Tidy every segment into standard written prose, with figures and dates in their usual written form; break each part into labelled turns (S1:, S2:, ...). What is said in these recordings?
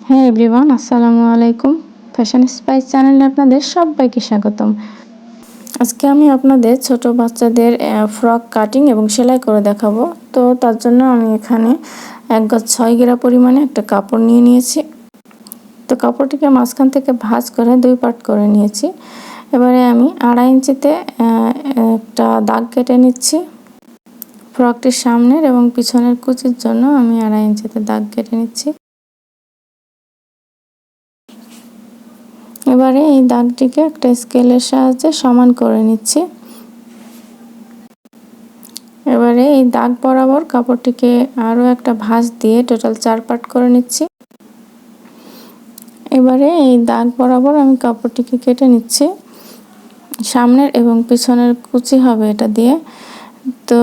S1: হ্যাঁ এভরিওয়ান, আসসালামু আলাইকুম। ফ্যাশন স্পাইস চ্যানেলে আপনাদের সবাইকে স্বাগতম। আজকে আমি আপনাদের ছোট বাচ্চাদের ফ্রক কাটিং এবং সেলাই করে দেখাবো। তো তার জন্য আমি এখানে 1 গজ 6 গিরা পরিমাণে একটা কাপড় নিয়ে নিয়েছি। তো কাপড়টিকে মাঝখান থেকে ভাঁজ করে 2 পার্ট করে নিয়েছি। এবারে আমি 2.5 ইঞ্চিতে একটা দাগ কেটে নিচ্ছি। ফ্রকটির সামনের এবং পিছনের কুচির জন্য আমি 2.5 ইঞ্চিতে দাগ কেটে নিচ্ছি। এবারে এই দাগটিকে একটা স্কেলের সাহায্যে সমান করে নিচ্ছি। এবারে এই দাগ বরাবর কাপড়টিকে আরও একটা ভাঁজ দিয়ে টোটাল 4 পার্ট করে নিচ্ছি। এবারে এই দাগ বরাবর আমি কাপড়টিকে কেটে নিচ্ছি। সামনের এবং পিছনের কুচি হবে এটা দিয়ে। তো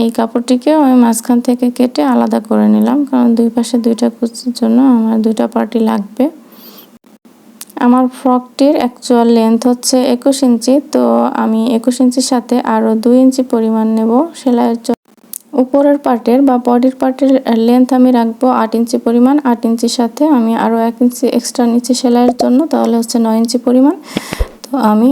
S1: এই কাপড়টিকে আমি মাঝখান থেকে কেটে আলাদা করে নিলাম, কারণ দুই পাশে 2টা কুচির জন্য আমার 2টা পার্টই লাগবে। আমার ফ্রকটির অ্যাকচুয়াল লেন্থ হচ্ছে 21 ইঞ্চি। তো আমি 21 ইঞ্চির সাথে আরও 2 ইঞ্চি পরিমাণ নেব সেলাইয়ের জন্য। উপরের পার্টের বা বডির পার্টের লেন্থ আমি রাখবো 8 ইঞ্চি পরিমাণ। 8 ইঞ্চির সাথে আমি আরও 1 ইঞ্চি এক্সট্রা নিচ্ছি সেলাইয়ের জন্য, তাহলে হচ্ছে 9 ইঞ্চি পরিমাণ। তো আমি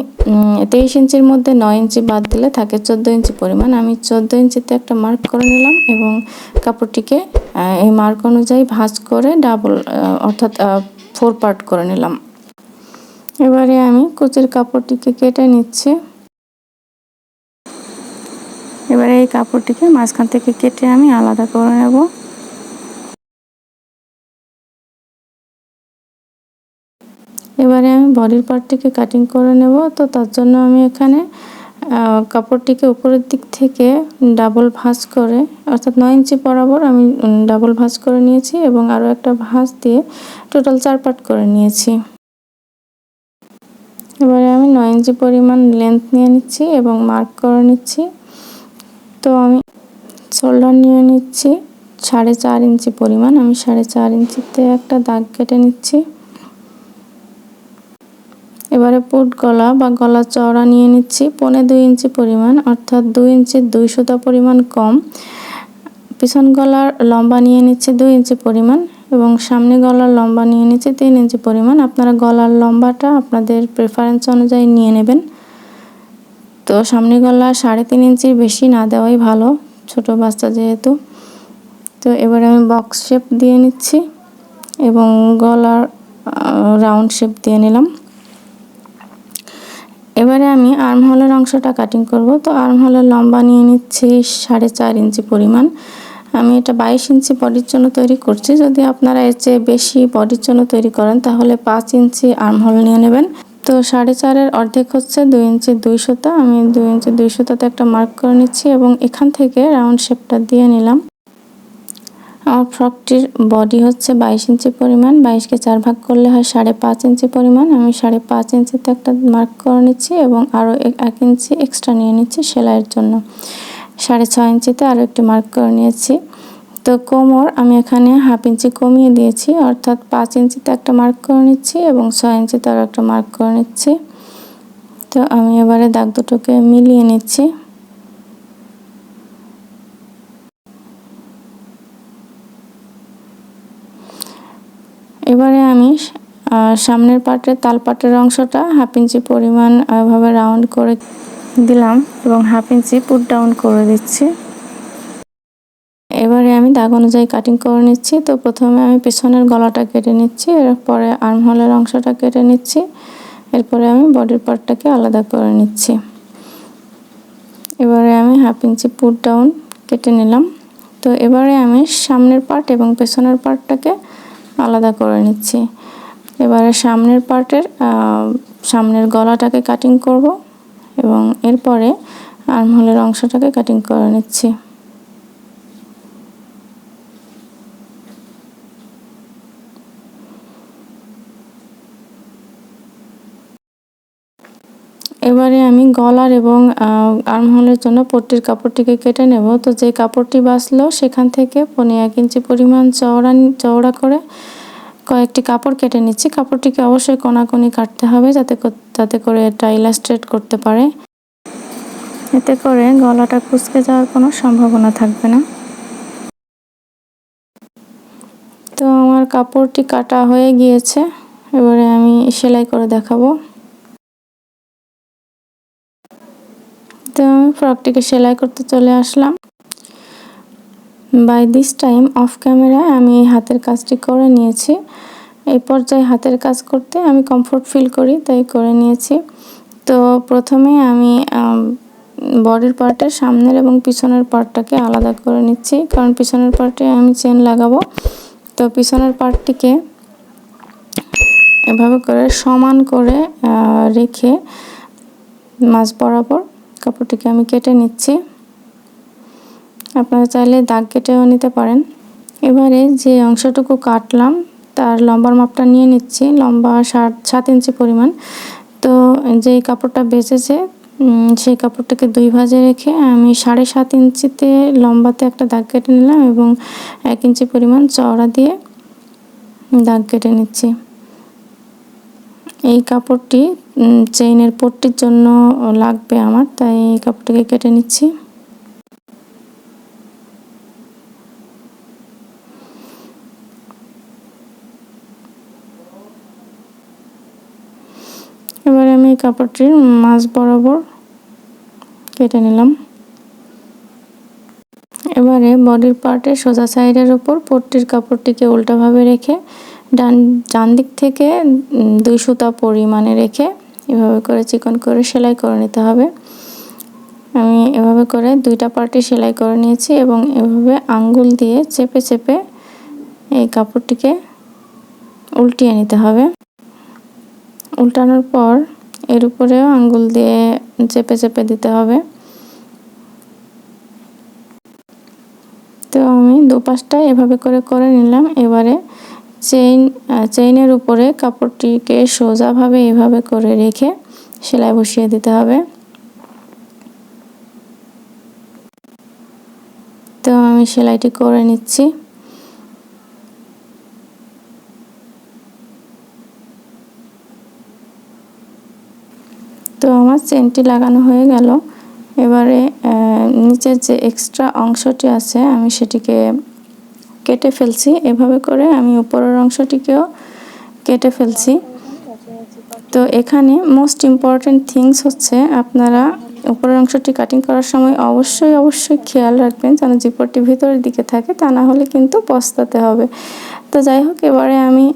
S1: 23 ইঞ্চির মধ্যে 9 ইঞ্চি বাদ দিলে থাকে 14 ইঞ্চি পরিমাণ। আমি 14 ইঞ্চিতে একটা মার্ক করে নিলাম এবং কাপড়টিকে এই মার্ক অনুযায়ী ভাঁজ করে ডাবল অর্থাৎ 4 পার্ট করে নিলাম। এবারে আমি কুচির কাপড়টিকে কেটে নিচ্ছি। এবারে এই কাপড়টিকে মাঝখান থেকে কেটে আমি আলাদা করে নেব। এবারে আমি বডির পার্টটিকে কাটিং করে নেব। তো তার জন্য আমি এখানে কাপড়টিকে উপরের দিক থেকে ডাবল ভাঁজ করে অর্থাৎ 9 ইঞ্চি বরাবর আমি ডাবল ভাঁজ করে নিয়েছি এবং আরও একটা ভাঁজ দিয়ে টোটাল 4 পার্ট করে নিয়েছি। এবারে আমি 9 ইঞ্চি পরিমাণ লেন্থ নিয়ে নিচ্ছি এবং মার্ক করে নিচ্ছি। তো আমি শোল্ডার নিয়ে নিচ্ছি 4.5 ইঞ্চি পরিমাণ। আমি 4.5 ইঞ্চিতে একটা দাগ কেটে নিচ্ছি। এবারে পুট গলা বা গলা চওড়া নিয়ে নিচ্ছি 1.25 ইঞ্চি পরিমাণ, অর্থাৎ 2 ইঞ্চির 2 সুতা পরিমাণ কম। পিছন গলার লম্বা নিয়ে নিচ্ছি 2 ইঞ্চি পরিমাণ এবং সামনে গলার লম্বা নিয়ে নিচ্ছি 3 ইঞ্চি পরিমাণ। আপনারা গলার লম্বাটা আপনাদের প্রেফারেন্স অনুযায়ী নিয়ে নেবেন। তো সামনে গলা 3.5 ইঞ্চির বেশি না দেওয়াই ভালো, ছোট বাচ্চা যেহেতু। তো এবারে আমি বক্স শেপ দিয়ে নিচ্ছি এবং গলার রাউন্ড শেপ দিয়ে নিলাম। এবারে আমি আর্মহোলের অংশটা কাটিং করব। তো আর্মহোলের লম্বা নিয়ে নিচ্ছি 4.5 ইঞ্চি পরিমাণ। আমি এটা 22 ইঞ্চি বডির জন্য তৈরি করছি। যদি আপনারা এর চেয়ে বেশি বডির জন্য তৈরি করেন তাহলে 5 ইঞ্চি আর্মহোল নিয়ে নেবেন। তো 4.5-এর অর্ধেক হচ্ছে 2 ইঞ্চি 2 সুতা। আমি 2 ইঞ্চি 2 সুতাতে একটা মার্ক করে নিচ্ছি এবং এখান থেকে রাউন্ড শেপটা দিয়ে নিলাম। আমার ফ্রকটির বডি হচ্ছে 22 ইঞ্চি পরিমাণ। 22কে 4 ভাগ করলে হয় 5.5 ইঞ্চি পরিমাণ। আমি 5.5 ইঞ্চিতে একটা মার্ক করে নিচ্ছি এবং আরও 1 ইঞ্চি এক্সট্রা নিয়ে নিচ্ছি সেলাইয়ের জন্য। 6.5 ইঞ্চিতে আরও একটি মার্ক করে নিয়েছি। তো কোমর আমি এখানে 1/2 ইঞ্চি কমিয়ে দিয়েছি, অর্থাৎ 5 ইঞ্চিতে একটা মার্ক করে নিচ্ছি এবং 6 ইঞ্চিতে আরও একটা মার্ক করে নিচ্ছি। তো আমি এবারে দাগ দুটোকে মিলিয়ে নিচ্ছি। এবারে আমি সামনের পার্টের তালপাটের অংশটা 1/2 ইঞ্চি পরিমাণ এভাবে রাউন্ড করে দিলাম এবং 1/2 ইঞ্চি পুট ডাউন করে দিচ্ছি। এবারে আমি দাগ অনুযায়ী কাটিং করে নিচ্ছি। তো প্রথমে আমি পেছনের গলাটা কেটে নিচ্ছি, এরপরে আর্মহোলের অংশটা কেটে নিচ্ছি, এরপরে আমি বডির পার্টটাকে আলাদা করে নিচ্ছি। এবারে আমি 1/2 ইঞ্চি পুট ডাউন কেটে নিলাম। তো এবারে আমি সামনের পার্ট এবং পেছনের পার্টটাকে আলাদা করে নিচ্ছি। এবারে সামনের পার্টের সামনের গলাটাকে কাটিং করব এবং এরপরে আর্মহোলের অংশটাকে কাটিং করে নিচ্ছি। এবারে আমি গলার এবং আর্মহোলের জন্য পট্টির কাপড়টিকে কেটে নেব। তো যে কাপড়টি বাঁচলো সেখান থেকে 1.5 ইঞ্চি পরিমাণ চওড়া করে কয়েকটি কাপড় কেটে নিচ্ছি। কাপড়টিকে অবশ্যই কোনাকুনি কাটতে হবে যাতে করে এটা ইলাস্ট্রেট করতে পারে, এতে করে গলাটা কুঁচকে যাওয়ার কোনো সম্ভাবনা থাকবে না। তো আমার কাপড়টি কাটা হয়ে গিয়েছে, এবারে আমি সেলাই করে দেখাবো। তো আমি ফ্রকটিকে সেলাই করতে চলে আসলাম। বাই দিস টাইম অফ ক্যামেরায় আমি হাতের কাজটি করে নিয়েছি। এই পর্যায়ে হাতের কাজ করতে আমি কমফোর্ট ফিল করি, তাই করে নিয়েছি। তো প্রথমে আমি বডির পার্টের সামনের এবং পিছনের পার্টটাকে আলাদা করে নিচ্ছি, কারণ পিছনের পার্টে আমি চেন লাগাবো। তো পিছনের পার্টটিকে এভাবে করে সমান করে রেখে মাঝ বরাবর কাপড়টিকে আমি কেটে নিচ্ছি। আপনারা চাইলে দাগ কেটেও নিতে পারেন। এবারে যে অংশটুকু কাটলাম তার লম্বার মাপটা নিয়ে নিচ্ছি, লম্বা 7 ইঞ্চি পরিমাণ। তো যেই কাপড়টা বেঁচেছে সেই কাপড়টাকে 2 ভাঁজে রেখে আমি 7.5 ইঞ্চিতে লম্বাতে একটা দাগ কেটে নিলাম এবং 1 ইঞ্চি পরিমাণ চওড়া দিয়ে দাগ কেটে নিচ্ছি। এই কাপড়টি চেইনের পট্টির জন্য লাগবে আমার, তাই এই কাপড়টিকে কেটে নিচ্ছি। এবারে আমি এই কাপড়টির মাঝ বরাবর কেটে নিলাম। এবারে বডির পার্টের সোজা সাইডের উপর পট্টির কাপড়টিকে উল্টাভাবে রেখে ডান দিক থেকে 2 সুতা পরিমাণে রেখে এভাবে করে চিকন করে সেলাই করে নিতে হবে। আমি এভাবে করে 2টা পার্টই সেলাই করে নিয়েছি এবং এভাবে আঙ্গুল দিয়ে চেপে চেপে এই কাপড়টিকে উল্টিয়ে নিতে হবে। উল্টানোর পর এর উপরেও আঙ্গুল দিয়ে চেপে চেপে দিতে হবে। তো আমি দুপাশটা এভাবে করে নিলাম। এবারে চেইনের উপরে কাপড়টিকে সোজাভাবে এভাবে করে রেখে সেলাই বসিয়ে দিতে হবে। তো আমি সেলাইটি করে নিচ্ছি। তো আমার চেনটি লাগানো হয়ে গেল। এবারে নিচের যে এক্সট্রা অংশটি আছে আমি সেটিকে কেটে ফেলছি। এভাবে করে আমি উপরের অংশটিকেও কেটে ফেলছি। তো এখানে মোস্ট ইম্পর্টেন্ট থিংস হচ্ছে আপনারা উপরের অংশটি কাটিং করার সময় অবশ্যই খেয়াল রাখবেন যেন জিপারটি ভিতরের দিকে থাকে, তা না হলে কিন্তু পস্তাতে হবে। তো যাই হোক, এবারে আমি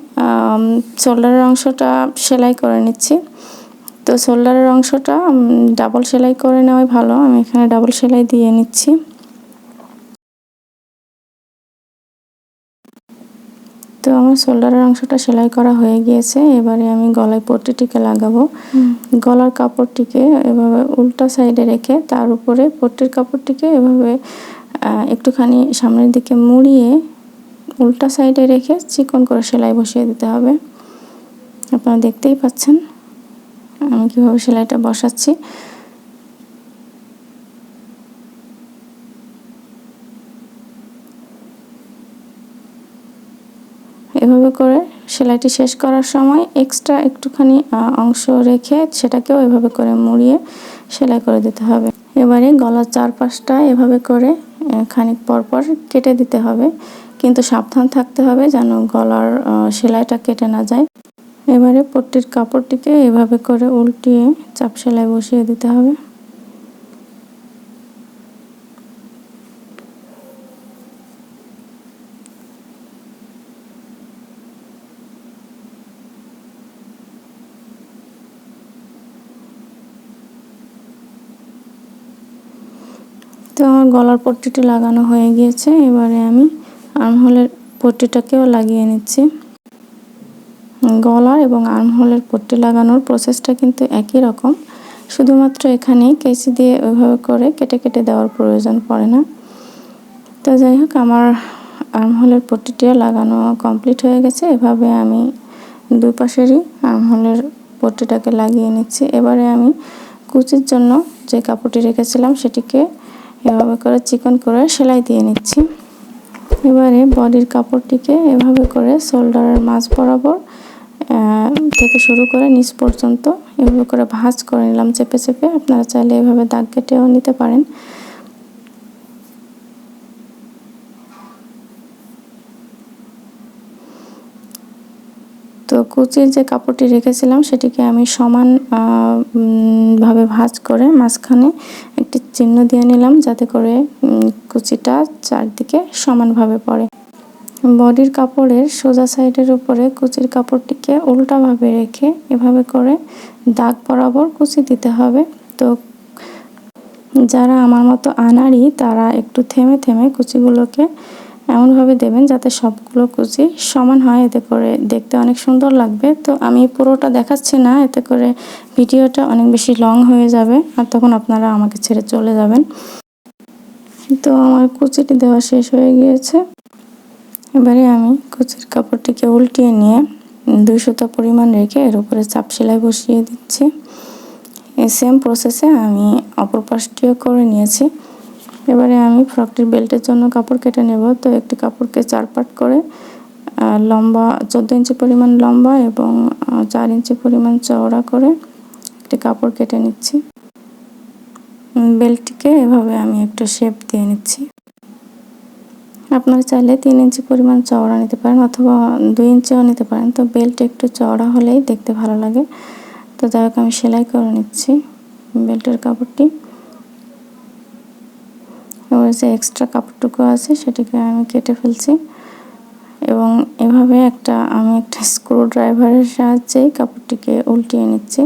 S1: শোল্ডারের অংশটা সেলাই করে নিচ্ছি। তো শোল্ডারের অংশটা ডাবল সেলাই করে নেওয়াই ভালো। আমি এখানে ডাবল সেলাই দিয়ে নিচ্ছি। তো আমার শোল্ডারের অংশটা সেলাই করা হয়ে গিয়েছে। এবারে আমি গলায় পট্টিটিকে লাগাবো। গলার কাপড়টিকে এভাবে উল্টা সাইডে রেখে তার উপরে পট্টির কাপড়টিকে এভাবে একটুখানি সামনের দিকে মুড়িয়ে উল্টা সাইডে রেখে চিকন করে সেলাই বসিয়ে দিতে হবে। আপনারা দেখতেই পাচ্ছেন আমি কিভাবে সেলাইটা বসাচ্ছি। এভাবে করে সেলাইটি শেষ করার সময় এক্সট্রা একটুখানি অংশ রেখে সেটাকেও এভাবে করে মুড়িয়ে সেলাই করে দিতে হবে। এবারে গলার চারপাশটা এভাবে করে খানিক পরপর কেটে দিতে হবে, কিন্তু সাবধান থাকতে হবে যেন গলার সেলাইটা কেটে না যায়। এবারে পট্টির কাপড়টিকে এভাবে করে উল্টিয়ে চাপ সেলাই বসিয়ে দিতে হবে। তো আমার গলার পট্টিটি লাগানো হয়ে গিয়েছে। এবারে আমি আর্মহোলের পট্টিটাকেও লাগিয়ে নিচ্ছি। গলা এবং আর্মহোলের পট্টি লাগানোর প্রসেসটা কিন্তু একই রকম, শুধুমাত্র এখানে কেঁচি দিয়ে ওইভাবে করে কেটে কেটে দেওয়ার প্রয়োজন পড়ে না। তো যাই হোক, আমার আর্মহোলের পট্টিটিও লাগানো কমপ্লিট হয়ে গেছে। এভাবে আমি দুই পাশেরই আর্মহোলের পট্টিটাকে লাগিয়ে নিচ্ছি। এবারে আমি কুচির জন্য যে কাপড়টি রেখেছিলাম সেটিকে এভাবে করে চিকন করে সেলাই দিয়ে নিচ্ছি। এবারে বডির কাপড়টিকে এভাবে করে শোল্ডারের মাঝ বরাবর থেকে শুরু করে নিচ পর্যন্ত এভাবে করে ভাঁজ করে নিলাম চেপে চেপে। আপনারা চাইলে এভাবে দাগ কেটেও নিতে পারেন। কুচির যে কাপড়টি রেখেছিলাম সেটিকে আমি সমান ভাবে ভাঁজ করে মাঝখানে একটি চিহ্ন দিয়ে নিলাম, যাতে করে কুচিটা চারদিকে সমানভাবে পড়ে। বডির কাপড়ের সোজা সাইডের উপরে কুচির কাপড়টিকে উল্টাভাবে রেখে এভাবে করে দাগ বরাবর কুচি দিতে হবে। তো যারা আমার মতো আনাড়ি তারা একটু থেমে থেমে কুচিগুলোকে এমনভাবে দেবেন যাতে সবগুলো কুচি সমান হয়, এতে করে দেখতে অনেক সুন্দর লাগবে। তো আমি পুরোটা দেখাচ্ছি না, এতে করে ভিডিওটা অনেক বেশি লং হয়ে যাবে আর তখন আপনারা আমাকে ছেড়ে চলে যাবেন। তো আমার কুচিটি দেওয়া শেষ হয়ে গিয়েছে। এবারে আমি কুচির কাপড়টিকে উল্টিয়ে নিয়ে 2 সুতা পরিমাণ রেখে এর উপরে চাপ সেলাই বসিয়ে দিচ্ছি। এই সেম প্রসেসে আমি অপর পাশটিও করে নিয়েছি। এবারে আমি ফ্রকটির বেল্টের জন্য কাপড় কেটে নেব। তো একটি কাপড়কে 4 পার্ট করে লম্বা 14 ইঞ্চি পরিমাণ লম্বা এবং 4 ইঞ্চি পরিমাণ চওড়া করে একটি কাপড় কেটে নিচ্ছি। বেল্টটিকে এভাবে আমি একটু শেপ দিয়ে নিচ্ছি। আপনারা চাইলে 3 ইঞ্চি পরিমাণ চওড়া নিতে পারেন অথবা 2 ইঞ্চিও নিতে পারেন। তো বেল্ট একটু চওড়া হলেই দেখতে ভালো লাগে। তো যাই হোক, আমি সেলাই করে নিচ্ছি বেল্টের কাপড়টি। এবার যে এক্সট্রা কাপড়টুকু আছে সেটিকে আমি কেটে ফেলছি এবং এভাবে আমি একটা স্ক্রু ড্রাইভারের সাহায্যে কাপড়টিকে উল্টিয়ে নিচ্ছি।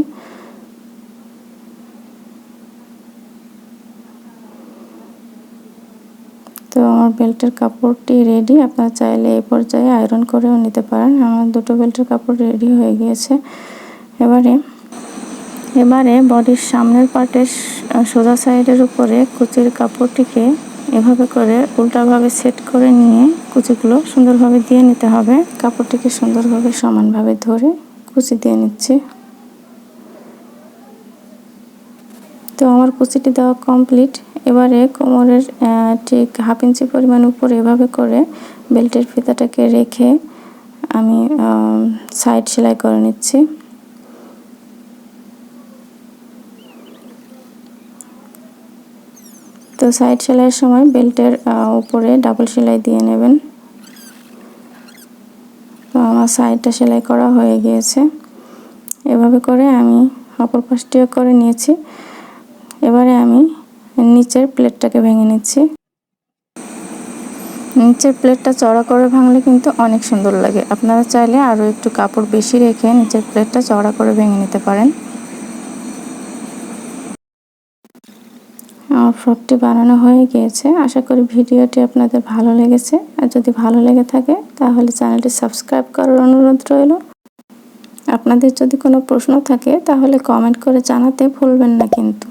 S1: তো আমার বেল্টের কাপড়টি রেডি। আপনারা চাইলে এই পর্যায়ে আয়রন করেও নিতে পারেন। আমার দুটো বেল্টের কাপড় রেডি হয়ে গিয়েছে। এবারে বডির সামনের পার্টের সোজা সাইডের উপরে কুচির কাপড়টিকে এভাবে করে উল্টাভাবে সেট করে নিয়ে কুচিগুলো সুন্দরভাবে দিয়ে নিতে হবে। কাপড়টিকে সুন্দরভাবে সমানভাবে ধরে কুচি দিয়ে নিচ্ছি। তো আমার কুচিটি দেওয়া কমপ্লিট। এবারে কোমরের ঠিক 1/2 ইঞ্চি পরিমাণ উপরে এভাবে করে বেল্টের ফিতাটাকে রেখে আমি সাইড সেলাই করে নিচ্ছি। তো সাইড সেলাইয়ের সময় বেল্টের উপরে ডাবল সেলাই দিয়ে নেবেন। তো আমার সাইডটা সেলাই করা হয়ে গিয়েছে। এভাবে করে আমি অপর পাশটিও করে নিয়েছি। এবারে আমি নিচের প্লেটটাকে ভেঙে নিচ্ছি। নিচের প্লেটটা চওড়া করে ভাঙলে কিন্তু অনেক সুন্দর লাগে। আপনারা চাইলে আরও একটু কাপড় বেশি রেখে নিচের প্লেটটা চওড়া করে ভেঙে নিতে পারেন। আমার ফ্রকটি বানানো হয়ে গিয়েছে। আশা করি ভিডিওটি আপনাদের ভালো লেগেছে। আর যদি ভালো লেগে থাকে তাহলে চ্যানেলটি সাবস্ক্রাইব করার অনুরোধ রইল। আপনাদের যদি কোনো প্রশ্ন থাকে তাহলে কমেন্ট করে জানাতে ভুলবেন না কিন্তু।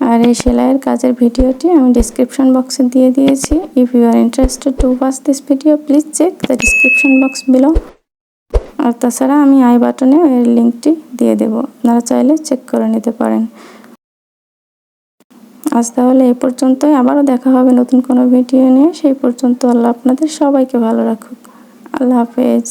S1: আর এই সেলাইয়ের কাজের ভিডিওটি আমি ডেসক্রিপশন বক্সে দিয়ে দিয়েছি। If you are interested to watch this video please check the description box below. আর তাছাড়া আমি আই বাটনে এর লিঙ্কটি দিয়ে দেব, আপনারা চাইলে চেক করে নিতে পারেন। আজ তাহলে এই পর্যন্তই। আবারও দেখা হবে নতুন কোনো ভিডিও নিয়ে। সেই পর্যন্ত আল্লাহ আপনাদের সবাইকে ভালো রাখুক। আল্লাহ হাফেজ।